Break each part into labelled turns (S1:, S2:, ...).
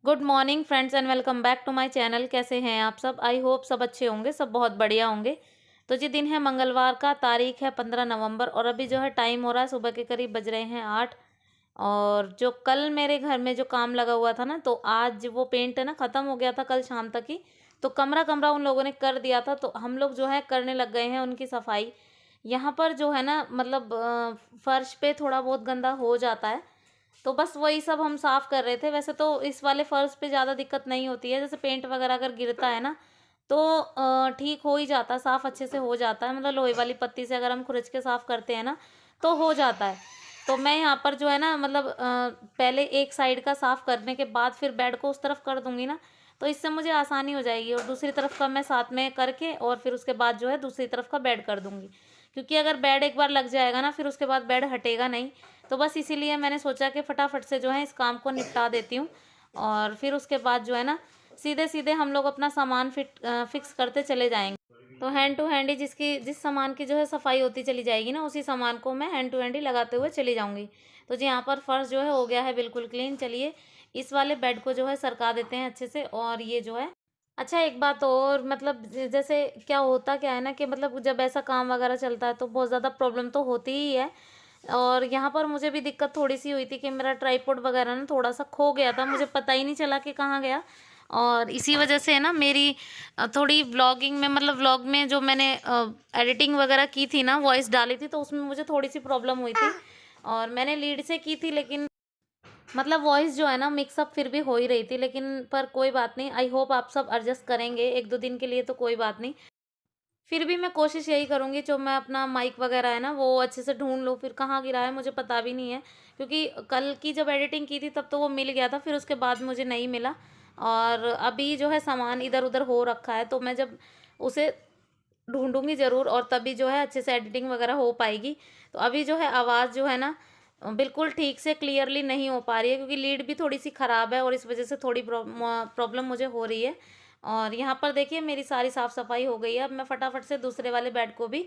S1: Good morning friends and welcome back to my channel. कैसे हैं आप सब? आई होप सब अच्छे होंगे, सब बहुत बढ़िया होंगे। तो जी दिन है मंगलवार का, तारीख है 15 नवंबर और अभी जो है टाइम हो रहा है सुबह के करीब बज रहे हैं 8। और जो कल मेरे घर में जो काम लगा हुआ था ना, तो आज वो पेंट है ना ख़त्म हो गया था कल शाम तक ही। तो कमरा कमरा उन लोगों ने कर दिया था, तो हम लोग जो है करने लग गए हैं उनकी सफाई। यहाँ पर जो है ना मतलब फर्श पे थोड़ा बहुत गंदा हो जाता है, तो बस वही सब हम साफ़ कर रहे थे। वैसे तो इस वाले फ़र्श पे ज़्यादा दिक्कत नहीं होती है, जैसे पेंट वगैरह अगर गिरता है ना तो ठीक हो ही जाता है, साफ़ अच्छे से हो जाता है। मतलब लोहे वाली पत्ती से अगर हम खुरच के साफ़ करते हैं ना तो हो जाता है। तो मैं यहाँ पर जो है ना मतलब पहले एक साइड का साफ़ करने के बाद फिर बेड को उस तरफ कर दूँगी ना, तो इससे मुझे आसानी हो जाएगी और दूसरी तरफ का मैं साथ में करके और फिर उसके बाद जो है दूसरी तरफ का बेड कर दूँगी। क्योंकि अगर बेड एक बार लग जाएगा ना फिर उसके बाद बेड हटेगा नहीं। तो बस इसीलिए मैंने सोचा कि फटाफट से जो है इस काम को निपटा देती हूँ और फिर उसके बाद जो है ना सीधे सीधे हम लोग अपना सामान फिक्स करते चले जाएंगे। तो हैंड टू हैंड ही जिसकी जिस सामान की जो है सफाई होती चली जाएगी ना, उसी सामान को मैं हैंड टू हैंड ही लगाते हुए चली जाऊंगी। तो जी यहाँ पर फर्श जो है हो गया है बिल्कुल क्लीन। चलिए इस वाले बेड को जो है सरका देते हैं अच्छे से। और ये जो है अच्छा एक बात और, मतलब जैसे क्या है ना कि मतलब जब ऐसा काम वगैरह चलता है तो बहुत ज़्यादा प्रॉब्लम तो होती ही है। और यहाँ पर मुझे भी दिक्कत थोड़ी-सी हुई थी कि मेरा ट्राइपॉड वगैरह ना थोड़ा-सा खो गया था, मुझे पता ही नहीं चला कि कहाँ गया। और इसी वजह से ना मेरी थोड़ी व्लॉगिंग में मतलब व्लॉग में जो मैंने एडिटिंग वगैरह की थी ना, वॉइस डाली थी, तो उसमें मुझे थोड़ी-सी प्रॉब्लम हुई थी। और मैंने लीड से की थी, लेकिन मतलब वॉइस जो है ना मिक्सअप फिर भी हो ही रही थी, लेकिन पर कोई बात नहीं। आई होप आप सब एडजस्ट करेंगे 1-2 दिन के लिए, तो कोई बात नहीं। फिर भी मैं कोशिश यही करूँगी जो मैं अपना माइक वगैरह है ना वो अच्छे से ढूँढ लूँ। फिर कहाँ गिरा है मुझे पता भी नहीं है, क्योंकि कल की जब एडिटिंग की थी तब तो वो मिल गया था, फिर उसके बाद मुझे नहीं मिला। और अभी जो है सामान इधर-उधर हो रखा है, तो मैं जब उसे ढूँढूँगी ज़रूर और तभी जो है अच्छे से एडिटिंग वगैरह हो पाएगी। तो अभी जो है आवाज़ जो है ना बिल्कुल ठीक से क्लियरली नहीं हो पा रही है, क्योंकि लीड भी थोड़ी-सी ख़राब है और इस वज़ह से थोड़ी प्रॉब्लम मुझे हो रही है। और यहाँ पर देखिए मेरी सारी साफ़-सफ़ाई हो गई है। अब मैं फटाफट से दूसरे वाले बेड को भी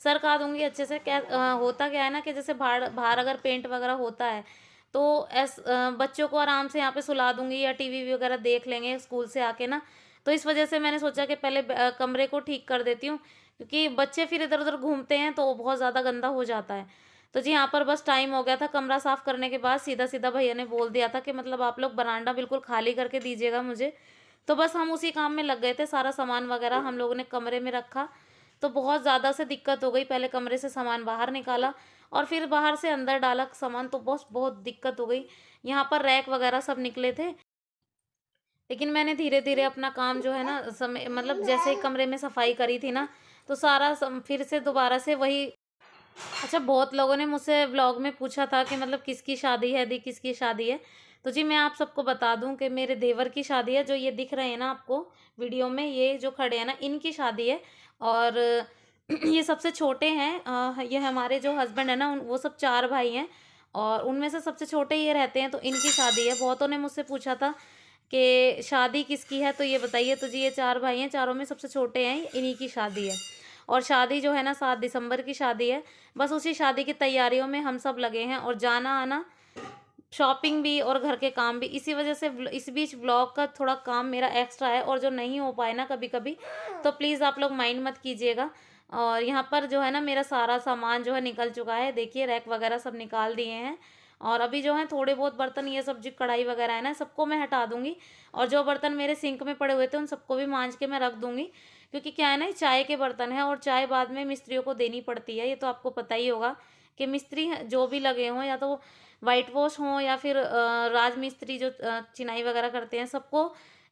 S1: सरका दूँगी अच्छे से। होता क्या है ना कि जैसे बाहर बाहर अगर पेंट वगैरह होता है, तो बच्चों को आराम से यहाँ पे सुला दूँगी या टीवी वगैरह देख लेंगे स्कूल से आके ना। तो इस वजह से मैंने सोचा कि पहले कमरे को ठीक कर देती हूँ, क्योंकि बच्चे फिर इधर-उधर घूमते हैं तो बहुत ज़्यादा गंदा हो जाता है। तो जी यहाँ पर बस टाइम हो गया था कमरा साफ़ करने के बाद, सीधा-सीधा भैया ने बोल दिया था कि मतलब आप लोग बरामदा बिल्कुल खाली करके दीजिएगा मुझे। तो बस हम उसी काम में लग गए थे, सारा सामान वगैरह हम लोगों ने कमरे में रखा। तो बहुत ज़्यादा से दिक्कत हो गई, पहले कमरे से सामान बाहर निकाला और फिर बाहर से अंदर डाला सामान, तो बहुत बहुत दिक्कत हो गई। यहाँ पर रैक वगैरह सब निकले थे, लेकिन मैंने धीरे-धीरे अपना काम जो है ना समय मतलब जैसे ही कमरे में सफाई करी थी ना, तो सारा फिर से दोबारा से वही। अच्छा, बहुत लोगों ने मुझसे व्लॉग में पूछा था कि मतलब किसकी शादी है दी, किसकी शादी है? तो जी मैं आप सबको बता दूँ कि मेरे देवर की शादी है। जो ये दिख रहे हैं ना आपको वीडियो में, ये जो खड़े हैं ना, इनकी शादी है। और ये सबसे छोटे हैं। ये हमारे जो हस्बैंड है ना वो सब 4 भाई हैं और उनमें से सबसे छोटे ये रहते हैं, तो इनकी शादी है। बहुतों ने मुझसे पूछा था कि शादी किसकी है, तो ये बताइए। तो जी ये 4 भाई हैं, चारों में सबसे छोटे हैं, इन्हीं की शादी है। और शादी जो है ना 7 दिसंबर की शादी है। बस उसी शादी की तैयारियों में हम सब लगे हैं और जाना-आना, शॉपिंग भी और घर के काम भी। इसी वजह से इस बीच व्लॉग का थोड़ा काम मेरा एक्स्ट्रा है और जो नहीं हो पाए ना कभी-कभी, तो प्लीज़ आप लोग माइंड मत कीजिएगा। और यहाँ पर जो है ना मेरा सारा सामान जो है निकल चुका है। देखिए रैक वगैरह सब निकाल दिए हैं और अभी जो है थोड़े बहुत बर्तन, ये सब जो कढ़ाई वगैरह है ना, सबको मैं हटा दूँगी। और जो बर्तन मेरे सिंक में पड़े हुए थे उन सबको भी माँज के मैं रख दूँगी, क्योंकि क्या है ना, ये चाय के बर्तन हैं और चाय बाद में मिस्त्रियों को देनी पड़ती है। ये तो आपको पता ही होगा कि मिस्त्री जो भी लगे हों, या तो व्हाइट वॉश हों या फिर राज मिस्त्री जो चिनाई वगैरह करते हैं, सबको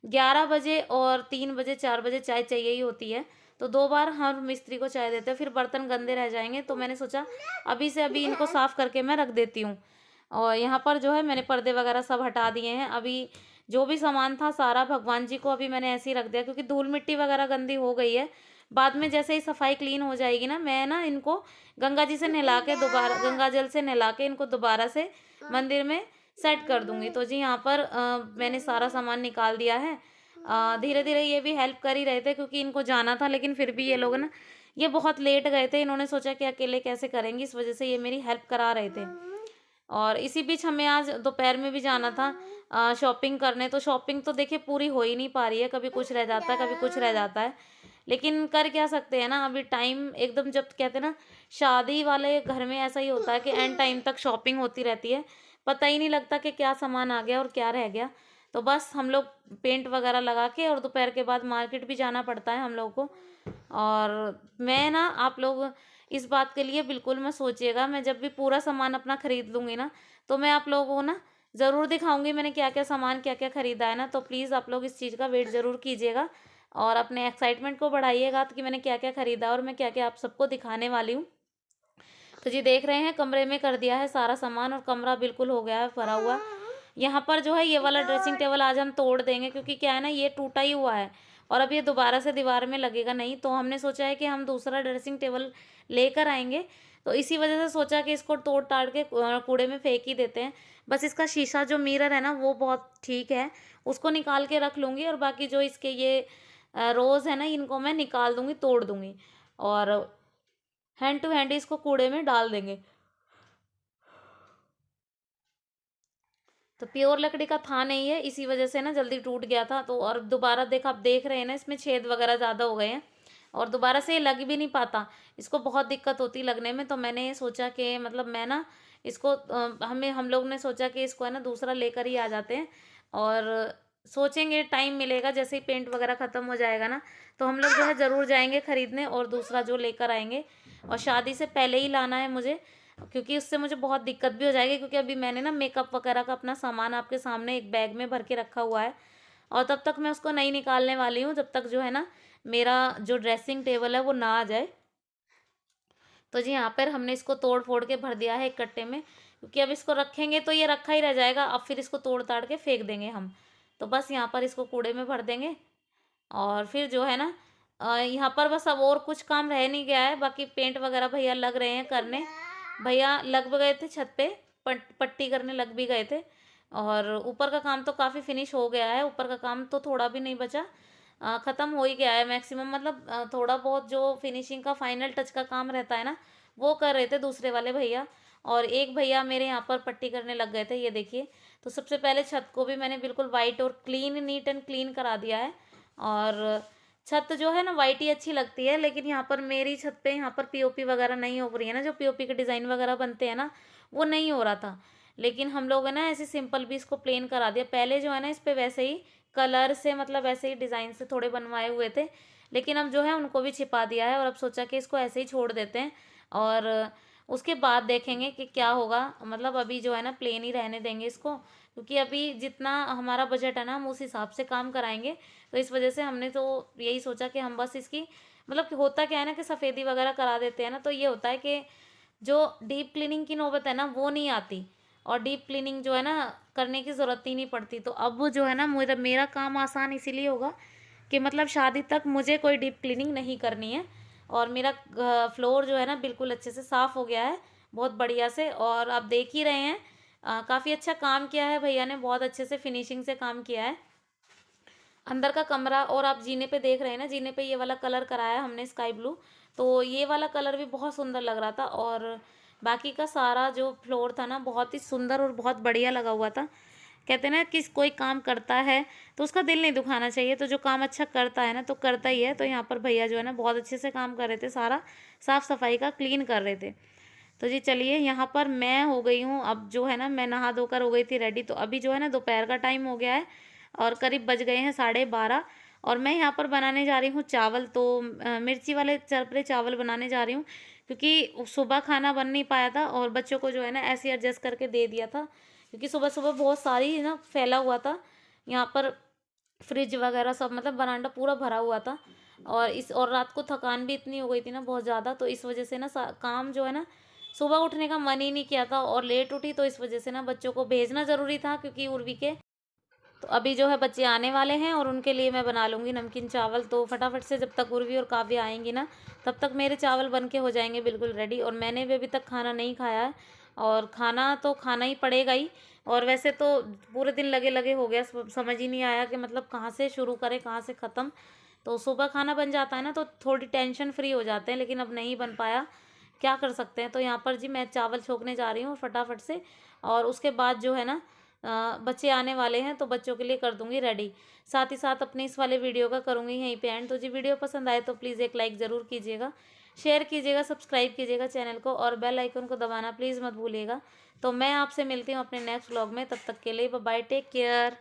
S1: 11 बजे और 3 बजे 4 बजे चाय चाहिए ही होती है। तो 2 बार हर मिस्त्री को चाय देते हैं, फिर बर्तन गंदे रह जाएँगे। तो मैंने सोचा अभी से अभी इनको साफ़ करके मैं रख देती हूँ। और यहाँ पर जो है मैंने पर्दे वगैरह सब हटा दिए हैं। अभी जो भी सामान था सारा भगवान जी को अभी मैंने ऐसे ही रख दिया, क्योंकि धूल मिट्टी वगैरह गंदी हो गई है। बाद में जैसे ही सफाई क्लीन हो जाएगी ना, मैं ना इनको गंगा जी से नहला के दोबारा, गंगा जल से नहला के इनको दोबारा से मंदिर में सेट कर दूँगी। तो जी यहाँ पर मैंने सारा सामान निकाल दिया है। धीरे-धीरे ये भी हेल्प कर ही रहे थे, क्योंकि इनको जाना था, लेकिन फिर भी ये लोग ना ये बहुत लेट गए थे। इन्होंने सोचा कि अकेले कैसे करेंगी, इस वज़ह से ये मेरी हेल्प करा रहे थे। और इसी बीच हमें आज दोपहर में भी जाना था शॉपिंग करने। तो शॉपिंग तो देखिए पूरी हो ही नहीं पा रही है, कभी कुछ रह जाता है, कभी कुछ रह जाता है। लेकिन कर क्या सकते हैं ना, अभी टाइम एकदम, जब कहते हैं ना शादी वाले घर में ऐसा ही होता है कि एंड टाइम तक शॉपिंग होती रहती है, पता ही नहीं लगता कि क्या सामान आ गया और क्या रह गया। तो बस हम लोग पेंट वगैरह लगा के और दोपहर के बाद मार्केट भी जाना पड़ता है हम लोग को। और मैं ना, आप लोग इस बात के लिए बिल्कुल मत सोचिएगा, मैं जब भी पूरा सामान अपना खरीद लूँगी ना, तो मैं आप लोगों को ना ज़रूर दिखाऊँगी मैंने क्या-क्या सामान, क्या-क्या खरीदा है ना। तो प्लीज़ आप लोग इस चीज़ का वेट ज़रूर कीजिएगा और अपने एक्साइटमेंट को बढ़ाइएगा कि मैंने क्या-क्या खरीदा और मैं क्या-क्या आप सबको दिखाने वाली हूँ। तो जी देख रहे हैं, कमरे में कर दिया है सारा सामान और कमरा बिल्कुल हो गया है भरा हुआ। यहाँ पर जो है ये वाला ड्रेसिंग टेबल आज हम तोड़ देंगे, क्योंकि क्या है ना, ये टूटा ही हुआ है और अब ये दोबारा से दीवार में लगेगा नहीं। तो हमने सोचा है कि हम दूसरा ड्रेसिंग टेबल लेकर आएंगे। तो इसी वजह से सोचा कि इसको तोड़ ताड़ के कूड़े में फेंक ही देते हैं। बस इसका शीशा जो मिरर है ना, वो बहुत ठीक है, उसको निकाल के रख लूँगी और बाकी जो इसके ये रोज़ है ना, इनको मैं निकाल दूँगी, तोड़ दूँगी और हैंड टू हैंड इसको कूड़े में डाल देंगे। तो प्योर लकड़ी का था नहीं है, इसी वजह से ना जल्दी टूट गया था। तो और दोबारा आप देख रहे हैं ना, इसमें छेद वगैरह ज़्यादा हो गए हैं और दोबारा से ये लग भी नहीं पाता, इसको बहुत दिक्कत होती लगने में। तो मैंने ये सोचा कि मतलब मैं ना इसको हम लोग ने सोचा कि इसको है ना दूसरा लेकर ही आ जाते हैं और सोचेंगे, टाइम मिलेगा जैसे ही पेंट वगैरह ख़त्म हो जाएगा ना, तो हम लोग जो है ज़रूर जाएंगे ख़रीदने और दूसरा जो लेकर आएंगे। और शादी से पहले ही लाना है मुझे, क्योंकि उससे मुझे बहुत दिक्कत भी हो जाएगी, क्योंकि अभी मैंने ना मेकअप वगैरह का अपना सामान आपके सामने एक बैग में भर के रखा हुआ है और तब तक मैं उसको नहीं निकालने वाली हूँ, जब तक जो है ना मेरा जो ड्रेसिंग टेबल है वो ना आ जाए। तो जी यहाँ पर हमने इसको तोड़ फोड़ के भर दिया है एक कट्टे में, क्योंकि अब इसको रखेंगे तो ये रखा ही रह जाएगा, अब फिर इसको तोड़ ताड़ के फेंक देंगे हम। तो बस यहाँ पर इसको कूड़े में भर देंगे और फिर जो है ना यहाँ पर बस अब और कुछ काम रह नहीं गया है। बाकी पेंट वगैरह भैया लग रहे हैं करने, भैया लग भी गए थे छत पे, पट्टी करने लग भी गए थे। और ऊपर का काम तो काफ़ी फिनिश हो गया है, ऊपर का काम तो थोड़ा भी नहीं बचा, ख़त्म हो ही गया है मैक्सिमम। मतलब थोड़ा बहुत जो फिनिशिंग का फाइनल टच का काम रहता है ना, वो कर रहे थे दूसरे वाले भैया। और एक भैया मेरे यहाँ पर पट्टी करने लग गए थे, ये देखिए। तो सबसे पहले छत को भी मैंने बिल्कुल वाइट और क्लीन, नीट एंड क्लीन करा दिया है। और छत जो है ना वाइट ही अच्छी लगती है, लेकिन यहाँ पर मेरी छत पे यहाँ पर पीओपी वगैरह नहीं हो रही है ना, जो पीओपी के डिज़ाइन वगैरह बनते हैं ना, वो नहीं हो रहा था। लेकिन हम लोग है ना ऐसे सिंपल भी इसको प्लेन करा दिया। पहले जो है ना इस पे वैसे ही कलर से, मतलब ऐसे ही डिज़ाइन से थोड़े बनवाए हुए थे, लेकिन अब जो है उनको भी छिपा दिया है और अब सोचा कि इसको ऐसे ही छोड़ देते हैं और उसके बाद देखेंगे कि क्या होगा। मतलब अभी जो है ना प्लेन ही रहने देंगे इसको, क्योंकि अभी जितना हमारा बजट है ना, हम उस हिसाब से काम कराएंगे। तो इस वजह से हमने तो यही सोचा कि हम बस इसकी, मतलब कि होता क्या है ना कि सफ़ेदी वगैरह करा देते हैं ना, तो ये होता है कि जो डीप क्लीनिंग की नौबत है ना वो नहीं आती और डीप क्लीनिंग जो है ना करने की ज़रूरत ही नहीं पड़ती। तो अब वो जो है ना मेरा मेरा काम आसान इसीलिए होगा कि मतलब शादी तक मुझे कोई डीप क्लीनिंग नहीं करनी है। और मेरा फ्लोर जो है ना बिल्कुल अच्छे से साफ़ हो गया है, बहुत बढ़िया से। और आप देख ही रहे हैं काफ़ी अच्छा काम किया है भैया ने, बहुत अच्छे से फिनिशिंग से काम किया है अंदर का कमरा। और आप जीने पे देख रहे हैं ना, जीने पे ये वाला कलर कराया हमने स्काई ब्लू, तो ये वाला कलर भी बहुत सुंदर लग रहा था। और बाकी का सारा जो फ्लोर था ना बहुत ही सुंदर और बहुत बढ़िया लगा हुआ था। कहते हैं ना कि कोई काम करता है तो उसका दिल नहीं दुखाना चाहिए, तो जो काम अच्छा करता है ना तो करता ही है। तो यहाँ पर भैया जो है ना बहुत अच्छे से काम कर रहे थे, सारा साफ़ सफाई का क्लीन कर रहे थे। तो जी चलिए, यहाँ पर मैं हो गई हूँ अब जो है ना, मैं नहा धोकर हो गई थी रेडी। तो अभी जो है ना दोपहर का टाइम हो गया है और करीब बज गए हैं 12:30 और मैं यहाँ पर बनाने जा रही हूँ चावल। तो मिर्ची वाले चरपरे चावल बनाने जा रही हूँ, क्योंकि सुबह खाना बन नहीं पाया था और बच्चों को जो है ना ऐसे एडजस्ट करके दे दिया था, क्योंकि सुबह सुबह बहुत सारी ना फैला हुआ था यहाँ पर, फ्रिज वगैरह सब, मतलब बरांडा पूरा भरा हुआ था। और रात को थकान भी इतनी हो गई थी ना बहुत ज़्यादा, तो इस वजह से ना काम जो है ना सुबह उठने का मन ही नहीं किया था और लेट उठी। तो इस वजह से ना बच्चों को भेजना ज़रूरी था, क्योंकि उर्वी के तो अभी जो है बच्चे आने वाले हैं और उनके लिए मैं बना लूँगी नमकीन चावल। तो फटाफट से जब तक उर्वी और काव्य आएंगी ना, तब तक मेरे चावल बन के हो जाएंगे बिल्कुल रेडी। और मैंने भी अभी तक खाना नहीं खाया है और खाना तो खाना ही पड़ेगा ही। और वैसे तो पूरे दिन लगे लगे हो गया, समझ ही नहीं आया कि मतलब कहाँ से शुरू करें कहाँ से ख़त्म। तो सुबह खाना बन जाता है ना तो थोड़ी टेंशन फ्री हो जाते हैं, लेकिन अब नहीं बन पाया, क्या कर सकते हैं। तो यहाँ पर जी मैं चावल छोंकने जा रही हूँ फटाफट से, और उसके बाद जो है ना बच्चे आने वाले हैं तो बच्चों के लिए कर दूंगी रेडी। साथ ही साथ अपने इस वाले वीडियो का करूँगी यहीं पे एंड। तो जी वीडियो पसंद आए तो प्लीज़ एक लाइक ज़रूर कीजिएगा, शेयर कीजिएगा, सब्सक्राइब कीजिएगा चैनल को, और बेल आइकन को दबाना प्लीज़ मत भूलिएगा। तो मैं आपसे मिलती हूँ अपने नेक्स्ट व्लॉग में, तब तक के लिए बाय बाय, टेक केयर।